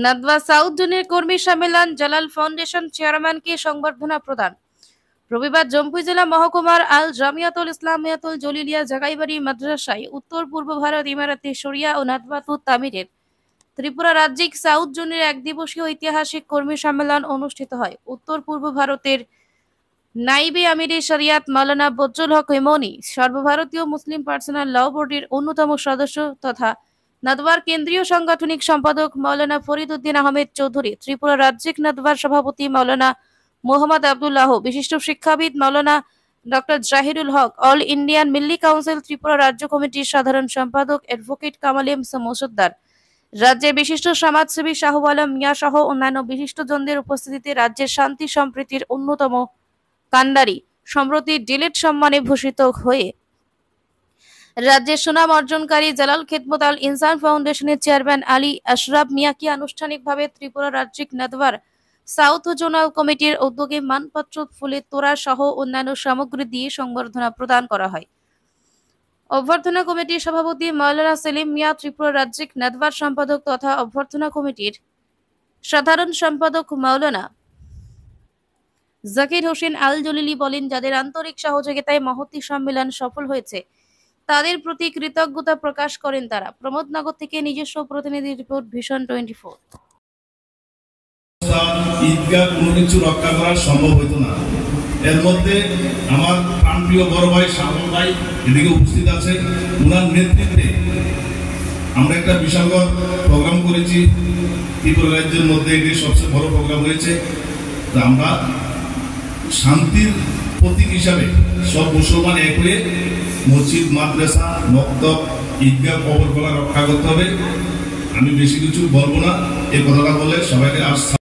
নাদওয়া south জোনের কর্মী সম্মেলন জালাল ফাউন্ডেশন চেয়ারম্যানকে সংবর্ধনা প্রদান। রবিবার জম্মু জেলা মহকুমার আল জামিয়াতুল ইসলামিয়াতুল জলিলিয়া জাগাইবাড়ি মাদ্রাসায় উত্তর পূর্ব ভারত ইমারাতে শরিয়া ও নাদওয়াতুত তামিরের ত্রিপুরা রাজ্যিক সাউথ জোনের এক দিবসীয় ঐতিহাসিক কর্মী সম্মেলন অনুষ্ঠিত হয়। উত্তর পূর্ব ভারতের নাইবে আমিরে শরিয়াত মাওলানা বজলুল হক ইমনি, সর্বভারতীয় মুসলিম পার্সোনাল ল বোর্ডের অন্যতম সদস্য তথা নাদওয়ার কেন্দ্রীয় সাংগঠনিক সম্পাদক মাওলানা ফরিদ উদ্দিন আহমেদ চৌধুরী, ত্রিপুরা রাজ্যিক নাদওয়ার সভাপতি মাওলানা মোহাম্মদ আব্দুল্লাহ, বিশিষ্ট শিক্ষাবিদ Maulana doctor Zahirul Haq, All Indian Milli Council Tripura রাজ্য কমিটির সাধারণ সম্পাদক অ্যাডভোকেট কামাল এম মোসদ্দার, রাজ্যের বিশিষ্ট সমাজসেবী শাহু আলম মিয়া সহ অন্যান্য বিশিষ্টজনদের উপস্থিতিতে রাজ্যের শান্তি সম্প্রীতির অন্যতম কান্ডারি সম্প্রতি ডিলেট সম্মানে ভূষিত হয়ে রাজ্যের সুনাম অর্জনকারী জালাল খেদমত আল ইনসান ফাউন্ডেশনের চেয়ারম্যান আলী আশরাফ মিয়াকে আনুষ্ঠানিকভাবে ত্রিপুরা রাজ্যিক নাদওয়ার সাউথ জোনাল কমিটির উদ্যোগে মানপত্র, ফুলের তোড়া সহ অন্যান্য সামগ্রী দিয়ে সংবর্ধনা প্রদান করা হয়। অভ্যর্থনা কমিটির সভাপতি মাওলানা সেলিম মিয়া, ত্রিপুরা রাজ্যিক নাদওয়ার সম্পাদক তথা অভ্যর্থনা কমিটির সাধারণ সম্পাদক মাওলানা জাকির হোসেন আল জলিলি বলেন, যাদের আন্তরিক সহযোগিতায় মহতী সম্মেলন সফল হয়েছে তাদের প্রতি কৃতজ্ঞতা প্রকাশ করেন তারা। প্রমোদনগর থেকে নিজস্ব প্রতিনিধি রিপোর্ট, ভিশন 24। ঈদগাহ কোনো কিছু রক্ষা করা সম্ভব হইতো না। এর মধ্যে আমার প্রাণপ্রিয় বড় ভাই শাহরুখ ভাই এদিকে উপস্থিত আছে। ওনার নেতৃত্বে আমরা একটা বিশালগড় প্রোগ্রাম করেছি। ত্রিপুরা রাজ্যের মধ্যে এটি সবচেয়ে বড় প্রোগ্রাম হয়েছে। আমরা শান্তির প্রতীক হিসাবে সব মুসলমান এক হয়ে মসজিদ, মাদ্রাসা, মক্তব, ঈদগাহ, কবরখানা রক্ষা করতে হবে। আমি বেশি কিছু বলবো না, এই কথাটা বলে সবাইকে